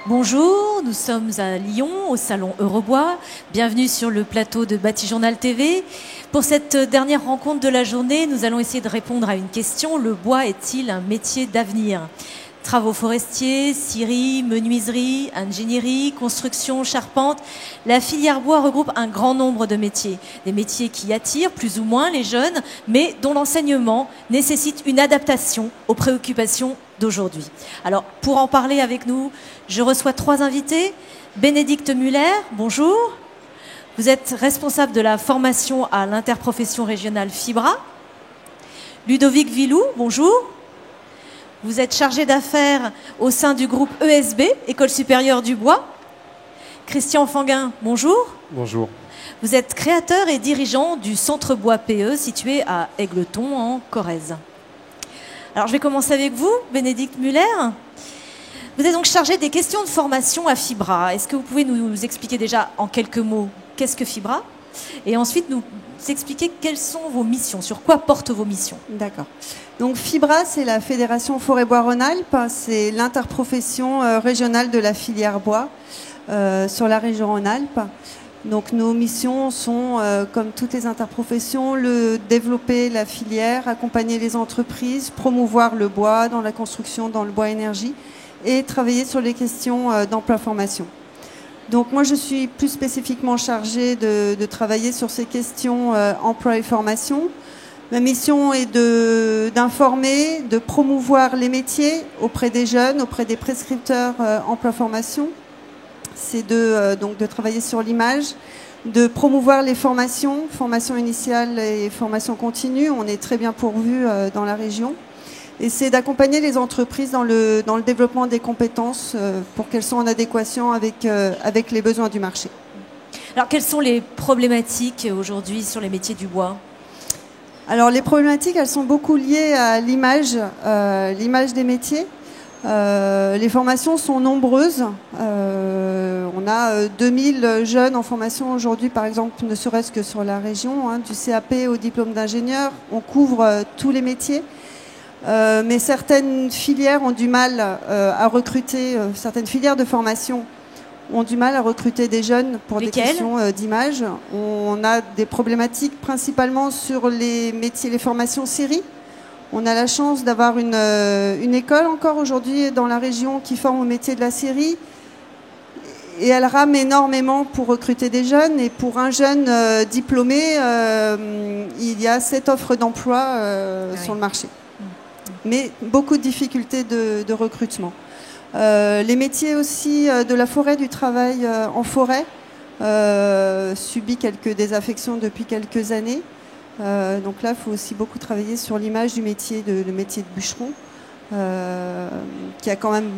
Bonjour, nous sommes à Lyon, au salon Eurobois. Bienvenue sur le plateau de Batijournal TV. Pour cette dernière rencontre de la journée, nous allons essayer de répondre à une question. Le bois est-il un métier d'avenir ? Travaux forestiers, scierie, menuiserie, ingénierie, construction, charpente. La filière bois regroupe un grand nombre de métiers. Des métiers qui attirent plus ou moins les jeunes, mais dont l'enseignement nécessite une adaptation aux préoccupations d'aujourd'hui. Alors, pour en parler avec nous, je reçois 3 invités. Bénédicte Muller, bonjour. Vous êtes responsable de la formation à l'interprofession régionale FIBRA. Ludovic Villou, bonjour. Vous êtes chargé d'affaires au sein du groupe ESB, École supérieure du bois. Christian Fanguin, bonjour. Bonjour. Vous êtes créateur et dirigeant du Centre Bois PE situé à Égletons en Corrèze. Alors je vais commencer avec vous, Bénédicte Muller. Vous êtes donc chargé des questions de formation à FIBRA. Est-ce que vous pouvez nous expliquer déjà en quelques mots qu'est-ce que FIBRA ? Et ensuite nous expliquer quelles sont vos missions, sur quoi portent vos missions. D'accord. Donc FIBRA, c'est la Fédération Forêt-Bois-Rhône-Alpes, c'est l'interprofession régionale de la filière bois sur la région Rhône-Alpes. Donc nos missions sont, comme toutes les interprofessions, développer la filière, accompagner les entreprises, promouvoir le bois dans la construction, dans le bois énergie et travailler sur les questions d'emploi-formation. Donc moi je suis plus spécifiquement chargée de travailler sur ces questions emploi et formation. Ma mission est d'informer, de promouvoir les métiers auprès des jeunes, auprès des prescripteurs emploi-formation. C'est donc de travailler sur l'image, de promouvoir les formations, formation initiale et formation continue. On est très bien pourvus dans la région. Et c'est d'accompagner les entreprises dans le développement des compétences pour qu'elles soient en adéquation avec les besoins du marché. Alors quelles sont les problématiques aujourd'hui sur les métiers du bois ? Alors les problématiques, elles sont beaucoup liées à l'image des métiers. Les formations sont nombreuses. On a 2000 jeunes en formation aujourd'hui, par exemple, ne serait-ce que sur la région, du CAP au diplôme d'ingénieur. On couvre tous les métiers. Mais certaines filières ont du mal à recruter, certaines filières de formation ont du mal à recruter des jeunes pour des questions d'image. On a des problématiques principalement sur les métiers, les formations scierie. On a la chance d'avoir une école encore aujourd'hui dans la région qui forme au métier de la scierie. Et elle rame énormément pour recruter des jeunes. Et pour un jeune diplômé, il y a 7 offres d'emploi sur le marché. Mais beaucoup de difficultés de recrutement. Les métiers aussi de la forêt, du travail en forêt, subit quelques désaffections depuis quelques années. Donc là, il faut aussi beaucoup travailler sur l'image du métier, le métier de bûcheron, qui a quand même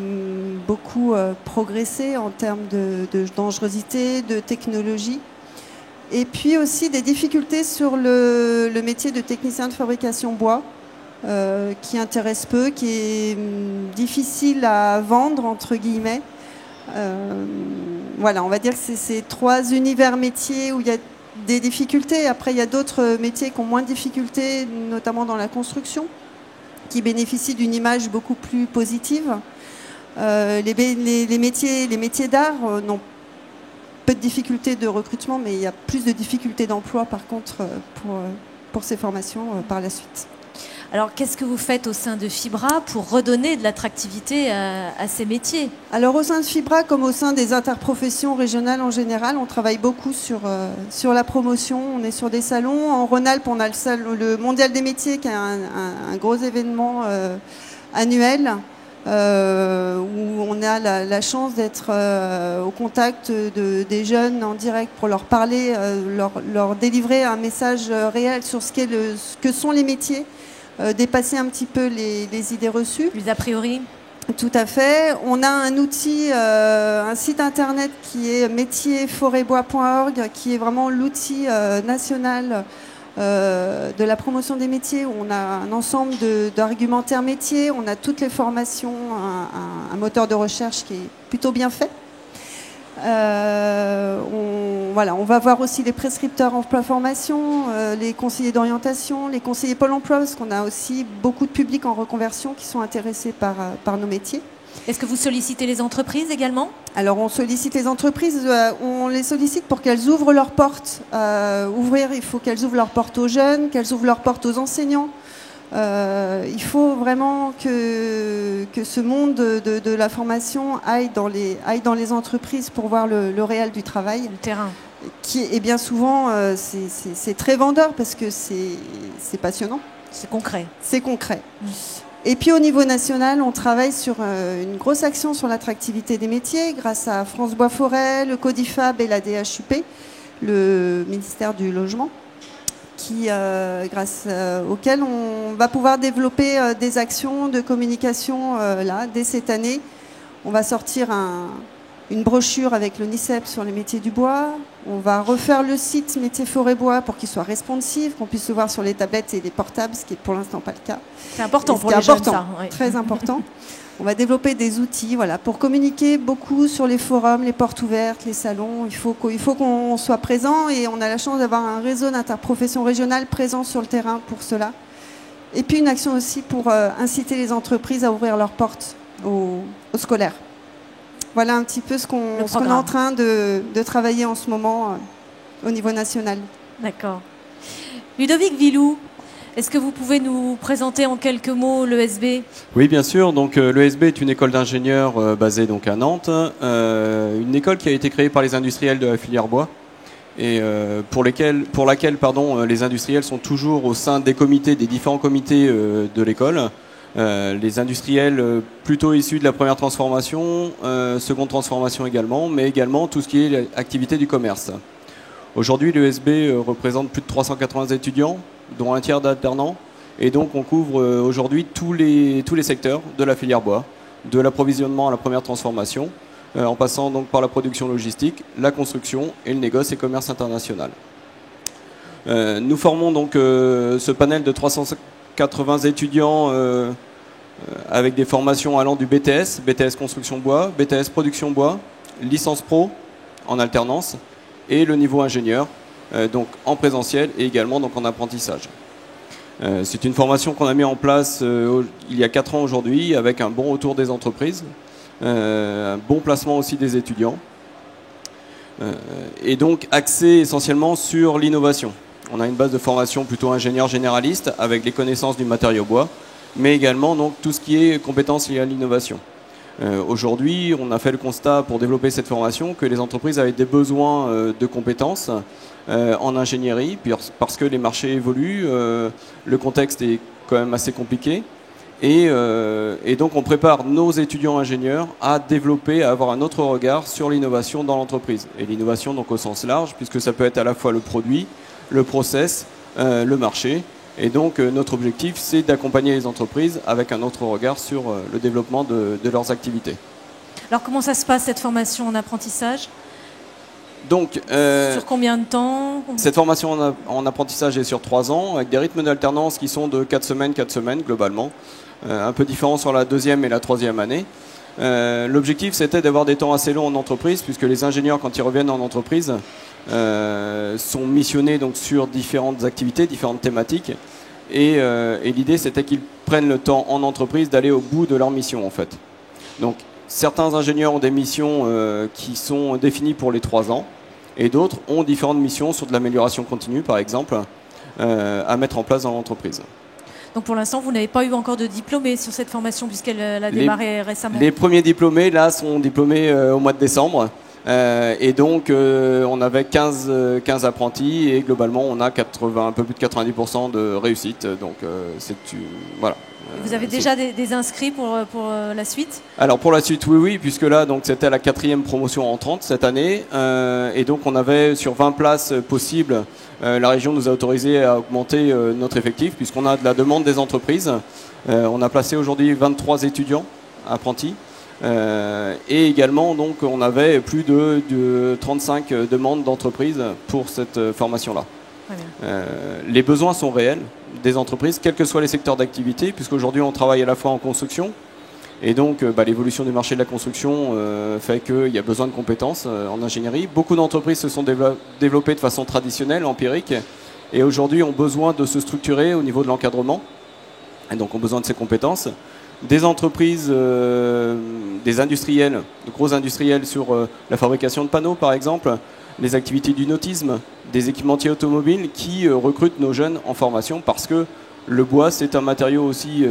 beaucoup progressé en termes de dangerosité, de technologie. Et puis aussi des difficultés sur le métier de technicien de fabrication bois, qui intéresse peu, qui est difficile à vendre, entre guillemets. Voilà, on va dire que c'est ces 3 univers métiers où il y a des difficultés. Après, il y a d'autres métiers qui ont moins de difficultés, notamment dans la construction, qui bénéficient d'une image beaucoup plus positive. Les métiers d'art n'ont peu de difficultés de recrutement, mais il y a plus de difficultés d'emploi, par contre, pour ces formations par la suite. Alors, qu'est-ce que vous faites au sein de FIBRA pour redonner de l'attractivité à ces métiers ? Alors, au sein de FIBRA, comme au sein des interprofessions régionales en général, on travaille beaucoup sur la promotion. On est sur des salons. En Rhône-Alpes, on a le Mondial des métiers, qui est un gros événement annuel, où on a la chance d'être au contact des jeunes en direct pour leur parler, leur délivrer un message réel sur ce que sont les métiers. Dépasser un petit peu les idées reçues. Les a priori. Tout à fait. On a un outil, un site internet qui est métiersforêtbois.org, qui est vraiment l'outil national de la promotion des métiers, où on a un ensemble d'argumentaires métiers, on a toutes les formations, un moteur de recherche qui est plutôt bien fait. On va voir aussi les prescripteurs emploi-formation, les conseillers d'orientation, les conseillers Pôle emploi, parce qu'on a aussi beaucoup de publics en reconversion qui sont intéressés par nos métiers. Est-ce que vous sollicitez les entreprises également? Alors on sollicite les entreprises, on les sollicite pour qu'elles ouvrent leurs portes. Ouvrir, il faut qu'elles ouvrent leurs portes aux jeunes, qu'elles ouvrent leurs portes aux enseignants. Il faut vraiment que ce monde de la formation aille dans les entreprises pour voir le réel du travail. Le terrain. Et bien souvent, c'est très vendeur parce que c'est passionnant. C'est concret. C'est concret. Et puis au niveau national, on travaille sur une grosse action sur l'attractivité des métiers grâce à France Bois Forêt, le Codifab et la DHUP, le ministère du Logement, grâce auquel on va pouvoir développer des actions de communication là, dès cette année. On va sortir une brochure avec le NICEP sur les métiers du bois. On va refaire le site Métiers Forêt Bois pour qu'il soit responsive, qu'on puisse le voir sur les tablettes et les portables, ce qui est pour l'instant pas le cas. C'est important pour les jeunes, ça. Oui. Très important. On va développer des outils pour communiquer beaucoup sur les forums, les portes ouvertes, les salons. Il faut qu'on soit présent et on a la chance d'avoir un réseau d'interprofessions régionales présent sur le terrain pour cela. Et puis une action aussi pour inciter les entreprises à ouvrir leurs portes aux scolaires. Voilà un petit peu ce qu'on est en train de travailler en ce moment au niveau national. D'accord. Ludovic Villou, est-ce que vous pouvez nous présenter en quelques mots l'ESB? Oui, bien sûr. Donc, l'ESB est une école d'ingénieurs basée donc, à Nantes. Une école qui a été créée par les industriels de la filière bois et pour laquelle les industriels sont toujours au sein des différents comités de l'école. Les industriels plutôt issus de la première transformation, seconde transformation également, mais également tout ce qui est activité du commerce. Aujourd'hui, l'ESB représente plus de 380 étudiants, dont un tiers d'alternants, et donc on couvre aujourd'hui tous les secteurs de la filière bois, de l'approvisionnement à la première transformation, en passant donc par la production logistique, la construction et le négoce et commerce international. Nous formons donc ce panel de 380 étudiants avec des formations allant du BTS construction bois, BTS production bois, licence pro en alternance et le niveau ingénieur, donc en présentiel et également donc en apprentissage. C'est une formation qu'on a mis en place il y a 4 ans aujourd'hui avec un bon retour des entreprises, un bon placement aussi des étudiants et donc axé essentiellement sur l'innovation. On a une base de formation plutôt ingénieur généraliste avec les connaissances du matériau bois, mais également donc, tout ce qui est compétences liées à l'innovation. Aujourd'hui, on a fait le constat pour développer cette formation que les entreprises avaient des besoins de compétences en ingénierie, parce que les marchés évoluent, le contexte est quand même assez compliqué. Et donc on prépare nos étudiants ingénieurs à développer, à avoir un autre regard sur l'innovation dans l'entreprise. Et l'innovation donc au sens large, puisque ça peut être à la fois le produit, le process, le marché. Et donc notre objectif, c'est d'accompagner les entreprises avec un autre regard sur le développement de leurs activités. Alors comment ça se passe cette formation en apprentissage? Donc, sur combien de temps? Cette formation en apprentissage est sur 3 ans, avec des rythmes d'alternance qui sont de 4 semaines globalement, un peu différents sur la 2e et la 3e année. L'objectif, c'était d'avoir des temps assez longs en entreprise, puisque les ingénieurs, quand ils reviennent en entreprise, sont missionnés donc, sur différentes activités, différentes thématiques. Et l'idée, c'était qu'ils prennent le temps en entreprise d'aller au bout de leur mission, en fait. Donc, certains ingénieurs ont des missions qui sont définies pour les 3 ans, et d'autres ont différentes missions sur de l'amélioration continue, par exemple, à mettre en place dans l'entreprise. Donc pour l'instant, vous n'avez pas eu encore de diplômés sur cette formation puisqu'elle a démarré récemment. Les premiers diplômés, là, sont diplômés au mois de décembre. Et donc, on avait 15 apprentis et globalement, on a un peu plus de 90% de réussite. Donc, voilà. Vous avez déjà des inscrits pour la suite? Alors pour la suite, oui, puisque là, donc c'était la 4e promotion entrante cette année, et donc on avait sur 20 places possibles, la région nous a autorisé à augmenter notre effectif, puisqu'on a de la demande des entreprises. On a placé aujourd'hui 23 étudiants apprentis, et également donc on avait plus de 35 demandes d'entreprises pour cette formation-là. Les besoins sont réels des entreprises, quels que soient les secteurs d'activité, puisqu'aujourd'hui on travaille à la fois en construction, et donc l'évolution du marché de la construction fait qu'il y a besoin de compétences en ingénierie. Beaucoup d'entreprises se sont développées de façon traditionnelle, empirique, et aujourd'hui ont besoin de se structurer au niveau de l'encadrement, et donc ont besoin de ces compétences. Des entreprises des industriels, de gros industriels sur la fabrication de panneaux par exemple, les activités du nautisme, des équipementiers automobiles qui recrutent nos jeunes en formation parce que le bois c'est un matériau aussi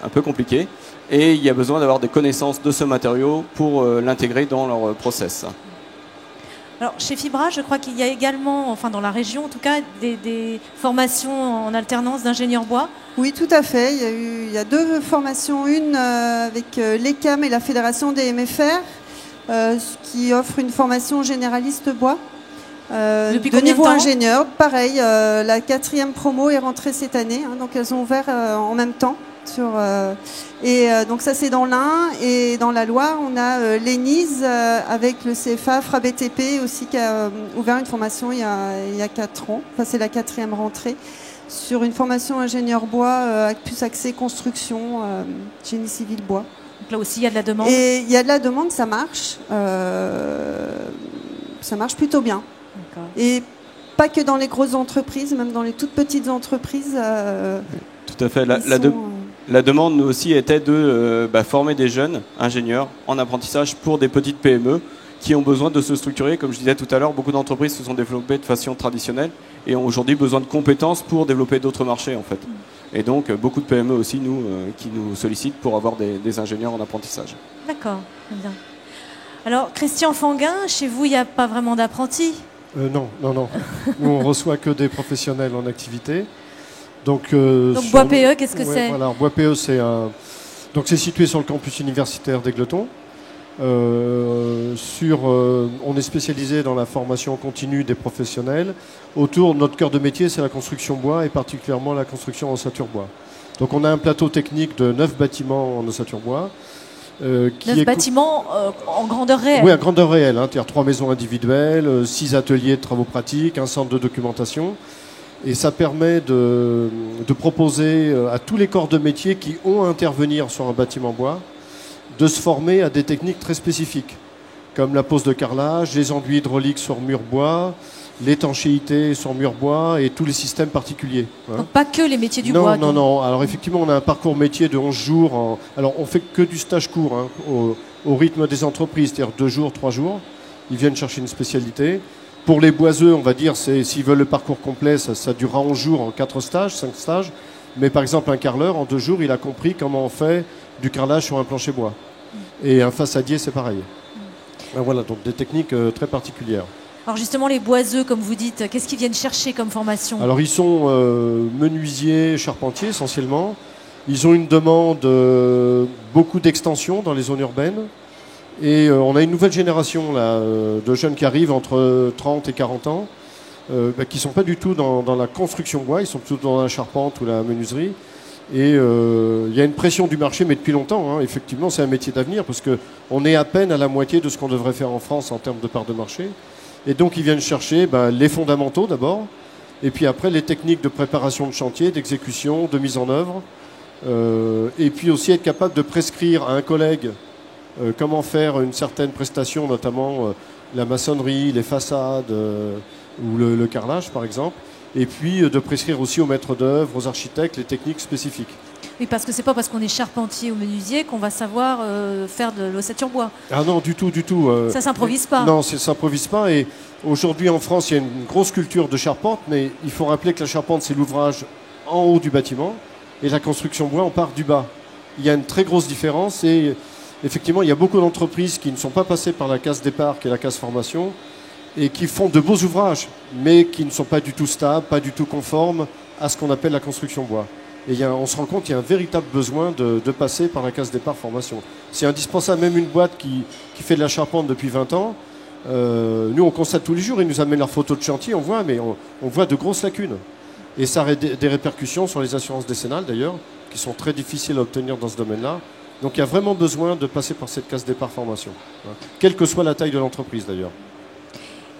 un peu compliqué et il y a besoin d'avoir des connaissances de ce matériau pour l'intégrer dans leur process. Alors, chez Fibra, je crois qu'il y a également, enfin dans la région en tout cas, des formations en alternance d'ingénieurs bois. Oui, tout à fait. Il y a 2 formations, une avec l'ECAM et la Fédération des MFR, qui offre une formation généraliste bois. Depuis de combien niveau de temps ingénieur, pareil, la 4e promo est rentrée cette année, hein, donc elles ont ouvert en même temps. Donc ça c'est dans l'Ain, et dans la Loire on a l'ENISE avec le CFA FRA-BTP aussi qui a ouvert une formation il y a 4 ans, enfin c'est la 4e rentrée, sur une formation ingénieur bois plus axée construction, génie civil bois. Donc là aussi il y a de la demande. Et il y a de la demande, ça marche plutôt bien. Et pas que dans les grosses entreprises, même dans les toutes petites entreprises. Tout à fait. La demande, nous aussi, était de former des jeunes ingénieurs en apprentissage pour des petites PME qui ont besoin de se structurer. Comme je disais tout à l'heure, beaucoup d'entreprises se sont développées de façon traditionnelle et ont aujourd'hui besoin de compétences pour développer d'autres marchés, en fait. Et donc, beaucoup de PME aussi, qui nous sollicitent pour avoir des ingénieurs en apprentissage. D'accord, très bien. Alors, Christian Fanguin, chez vous, il n'y a pas vraiment d'apprentis ? Non. Nous, on reçoit que des professionnels en activité. Donc Bois PE, qu'est-ce que c'est ? Voilà, Bois PE, c'est situé sur le campus universitaire d'Égletons. On est spécialisé dans la formation continue des professionnels. Notre cœur de métier, c'est la construction bois et particulièrement la construction en ossature bois. Donc on a un plateau technique de 9 bâtiments en ossature bois. 9 bâtiments en grandeur réelle. Oui, en grandeur réelle. C'est-à-dire 3 maisons individuelles, 6 ateliers de travaux pratiques, un centre de documentation. Et ça permet de proposer à tous les corps de métier qui ont à intervenir sur un bâtiment bois de se former à des techniques très spécifiques, comme la pose de carrelage, les enduits hydrauliques sur mur bois, l'étanchéité sur mur bois et tous les systèmes particuliers. Donc pas que les métiers du bois. Non. Alors effectivement, on a un parcours métier de 11 jours. Alors on fait que du stage court, au rythme des entreprises, c'est-à-dire 2 jours, 3 jours. Ils viennent chercher une spécialité. Pour les boiseux, on va dire, s'ils veulent le parcours complet, ça durera 11 jours en 4 stages, 5 stages. Mais par exemple, un carreleur, en 2 jours, il a compris comment on fait du carrelage sur un plancher bois. Et un façadier, c'est pareil. Voilà, donc des techniques très particulières. Alors justement, les boiseux, comme vous dites, qu'est-ce qu'ils viennent chercher comme formation ? Alors ils sont menuisiers, charpentiers essentiellement. Ils ont une demande, beaucoup d'extensions dans les zones urbaines. Et on a une nouvelle génération là, de jeunes qui arrivent entre 30 et 40 ans, qui ne sont pas du tout dans la construction bois, ils sont plutôt dans la charpente ou la menuiserie. Et il y a une pression du marché, mais depuis longtemps. Effectivement, c'est un métier d'avenir parce qu'on est à peine à la moitié de ce qu'on devrait faire en France en termes de part de marché. Et donc, ils viennent chercher les fondamentaux d'abord, et puis après les techniques de préparation de chantier, d'exécution, de mise en œuvre, et puis aussi être capable de prescrire à un collègue comment faire une certaine prestation, notamment la maçonnerie, les façades ou le carrelage par exemple, et puis de prescrire aussi aux maîtres d'œuvre, aux architectes, les techniques spécifiques. Oui, parce que c'est pas parce qu'on est charpentier ou menuisier qu'on va savoir faire de l'ossature bois. Ah non, du tout. Ça s'improvise pas. Non, ça s'improvise pas. Et aujourd'hui en France, il y a une grosse culture de charpente, mais il faut rappeler que la charpente, c'est l'ouvrage en haut du bâtiment, et la construction bois, on part du bas. Il y a une très grosse différence, et effectivement, il y a beaucoup d'entreprises qui ne sont pas passées par la case départ, qui est la case formation, et qui font de beaux ouvrages, mais qui ne sont pas du tout stables, pas du tout conformes à ce qu'on appelle la construction bois. Et on se rend compte qu'il y a un véritable besoin de passer par la case départ formation. C'est indispensable, même une boîte qui fait de la charpente depuis 20 ans. Nous, on constate tous les jours, ils nous amènent leurs photos de chantier, on voit de grosses lacunes. Et ça a des répercussions sur les assurances décennales, d'ailleurs, qui sont très difficiles à obtenir dans ce domaine-là. Donc il y a vraiment besoin de passer par cette case départ formation, quelle que soit la taille de l'entreprise, d'ailleurs.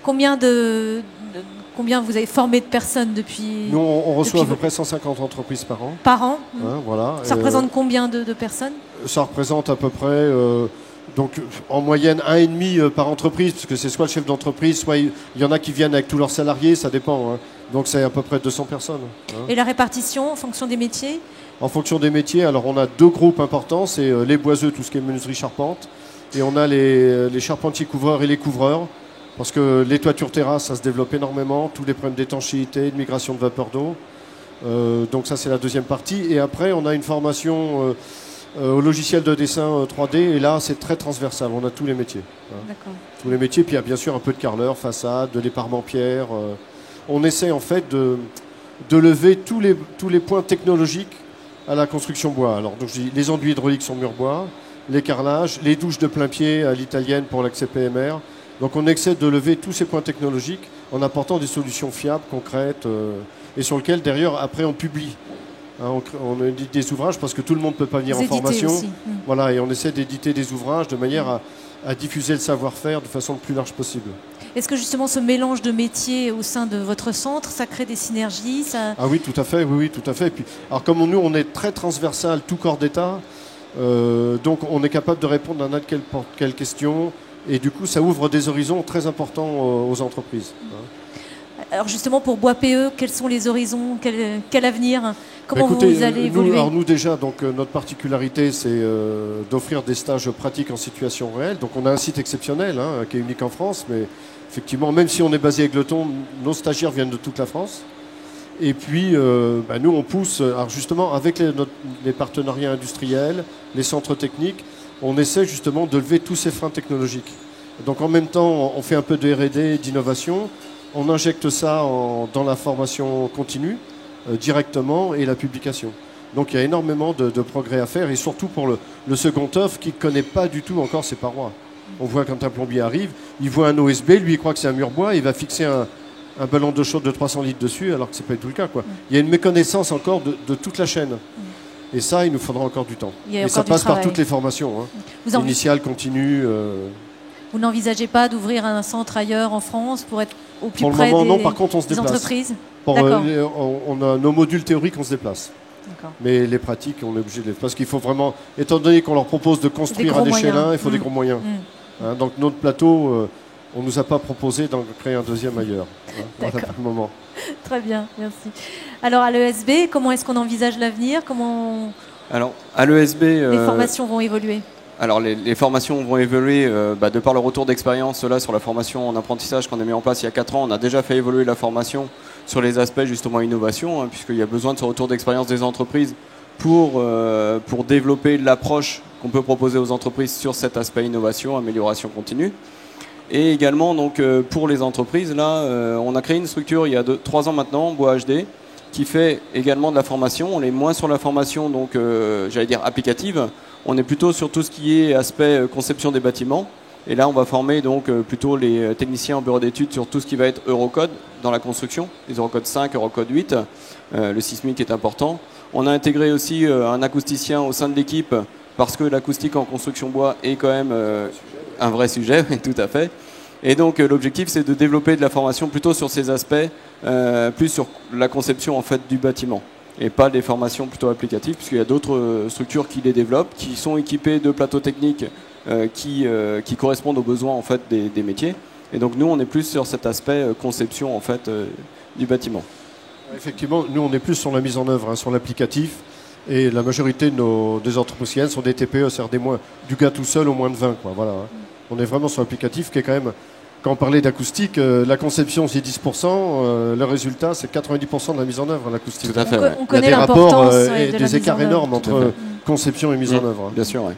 Combien vous avez formé de personnes depuis... Nous, on reçoit à peu près 150 entreprises par an. Par an Voilà. Ça représente combien de personnes ? Ça représente à peu près Donc en moyenne 1,5 par entreprise, parce que c'est soit le chef d'entreprise, soit il y en a qui viennent avec tous leurs salariés, ça dépend. Hein. Donc c'est à peu près 200 personnes. Hein. Et la répartition en fonction des métiers? En fonction des métiers, alors on a 2 groupes importants, c'est les boiseux, tout ce qui est menuiserie charpente, et on a les charpentiers couvreurs et les couvreurs, parce que les toitures terrasses, ça se développe énormément, tous les problèmes d'étanchéité, de migration de vapeur d'eau. Donc ça c'est la deuxième partie. Et après on a une formation au logiciel de dessin 3D, et là c'est très transversal, on a tous les métiers. Hein. D'accord. Tous les métiers, puis il y a bien sûr un peu de carreleur, façade, de l'éparement pierre. On essaie en fait de lever tous les points technologiques à la construction bois. Alors donc, je dis, les enduits hydrauliques sont mur bois, les carrelages, les douches de plein pied à l'italienne pour l'accès PMR. Donc on essaie de lever tous ces points technologiques en apportant des solutions fiables, concrètes, et sur lesquelles derrière après on publie. Hein, on édite des ouvrages parce que tout le monde ne peut pas venir en formation. Aussi. Voilà, et on essaie d'éditer des ouvrages de manière à diffuser le savoir-faire de façon le plus large possible. Est-ce que justement ce mélange de métiers au sein de votre centre, ça crée des synergies Ah oui, tout à fait, oui, tout à fait. Et puis, alors comme nous, on est très transversal, tout corps d'État, donc on est capable de répondre à n'importe quelle question, et du coup, ça ouvre des horizons très importants aux entreprises. Alors justement, pour Bois PE, quels sont les horizons, quel avenir? Comment écoutez, vous allez évoluer? Nous déjà, donc, notre particularité, c'est d'offrir des stages pratiques en situation réelle. Donc on a un site exceptionnel, hein, qui est unique en France, mais effectivement, même si on est basé à Égletons, nos stagiaires viennent de toute la France. Et puis, nous, on pousse, alors justement, avec les partenariats industriels, les centres techniques, on essaie justement de lever tous ces freins technologiques. Donc en même temps, on fait un peu de R&D, d'innovation. On injecte ça dans la formation continue, directement, et la publication. Donc il y a énormément de progrès à faire, et surtout pour le second œuvre qui ne connaît pas du tout encore ses parois. On voit quand un plombier arrive, il voit un OSB, lui il croit que c'est un mur bois, il va fixer un ballon d'eau chaude de 300 litres dessus, alors que ce n'est pas du tout le cas. Quoi. Il y a une méconnaissance encore de toute la chaîne. Et ça, il nous faudra encore du temps. Et ça passe par toutes les formations, hein. Initiales, continues. Vous n'envisagez pas d'ouvrir un centre ailleurs en France pour être au plus pour près le moment, des, non, par contre, on se des déplace. entreprises? On a nos modules théoriques, on se déplace. Mais les pratiques, on est obligé de les... Parce qu'il faut vraiment... Étant donné qu'on leur propose de construire à l'échelle 1, il faut des gros moyens. Hein, donc notre plateau, on ne nous a pas proposé d'en créer un deuxième ailleurs. Hein, D'accord. pour le moment. Très bien, merci. Alors à l'ESB, comment est-ce qu'on envisage l'avenir? Alors à l'ESB... les formations vont évoluer? Alors les formations vont évoluer de par le retour d'expérience là sur la formation en apprentissage qu'on a mis en place il y a 4 ans. On a déjà fait évoluer la formation sur les aspects justement innovation, hein, puisqu'il y a besoin de ce retour d'expérience des entreprises pour développer l'approche qu'on peut proposer aux entreprises sur cet aspect innovation, amélioration continue. Et également donc pour les entreprises, là on a créé une structure il y a 3 ans maintenant, Bois HD, qui fait également de la formation. On est moins sur la formation donc j'allais dire applicative. On est plutôt sur tout ce qui est aspect conception des bâtiments. Et là, on va former donc plutôt les techniciens en bureau d'études sur tout ce qui va être Eurocode dans la construction, les Eurocode 5, Eurocode 8. Le sismique est important. On a intégré aussi un acousticien au sein de l'équipe parce que l'acoustique en construction bois est quand même un vrai sujet, tout à fait. Et donc l'objectif, c'est de développer de la formation plutôt sur ces aspects, plus sur la conception en fait du bâtiment. Et pas des formations plutôt applicatives, puisqu'il y a d'autres structures qui les développent, qui sont équipées de plateaux techniques qui correspondent aux besoins en fait des métiers. Et donc nous, on est plus sur cet aspect conception en fait du bâtiment. Effectivement, nous, on est plus sur la mise en œuvre, hein, sur l'applicatif. Et la majorité des entreprises sont des TPE, c'est-à-dire du gars tout seul au moins de 20. Quoi, voilà, hein. On est vraiment sur l'applicatif qui est quand même... Quand on parlait d'acoustique, la conception c'est 10%, le résultat c'est 90% de la mise en œuvre, l'acoustique. Tout à fait. On connaît il y a des rapports et de des écarts énormes entre conception et mise en œuvre. Bien sûr, oui.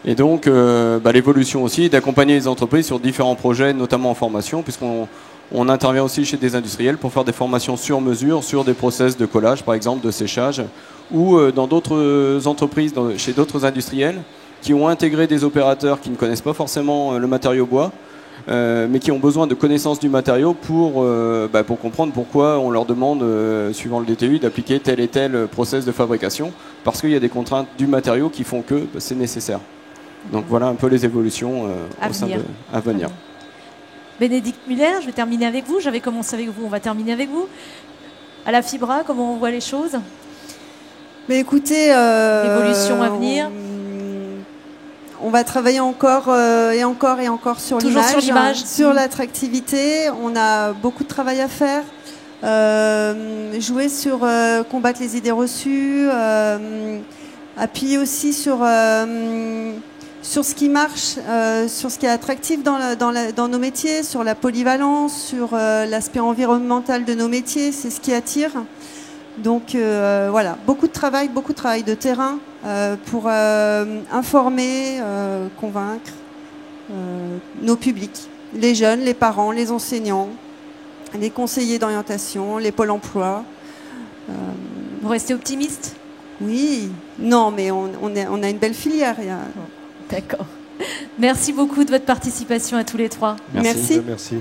Et donc l'évolution aussi d'accompagner les entreprises sur différents projets, notamment en formation, puisqu'on intervient aussi chez des industriels pour faire des formations sur mesure, sur des process de collage par exemple, de séchage, ou dans d'autres entreprises, chez d'autres industriels, qui ont intégré des opérateurs qui ne connaissent pas forcément le matériau bois, mais qui ont besoin de connaissances du matériau pour comprendre pourquoi on leur demande, suivant le DTU, d'appliquer tel et tel process de fabrication, parce qu'il y a des contraintes du matériau qui font que c'est nécessaire. Donc voilà un peu les évolutions à venir. Bénédicte Muller, je vais terminer avec vous. J'avais commencé avec vous, on va terminer avec vous. À la Fibra, comment on voit les choses? Mais écoutez, évolution à venir. On va travailler encore et encore et encore sur Toujours l'image, sur l'image. sur l'attractivité. On a beaucoup de travail à faire. Jouer sur combattre les idées reçues, appuyer aussi sur ce qui marche, sur ce qui est attractif dans nos métiers, sur la polyvalence, sur l'aspect environnemental de nos métiers, c'est ce qui attire. Donc voilà, beaucoup de travail de terrain pour informer, convaincre nos publics, les jeunes, les parents, les enseignants, les conseillers d'orientation, les pôles emploi. Vous restez optimiste? Oui, non, mais on a une belle filière. D'accord. Merci beaucoup de votre participation à tous les trois. Merci. Merci.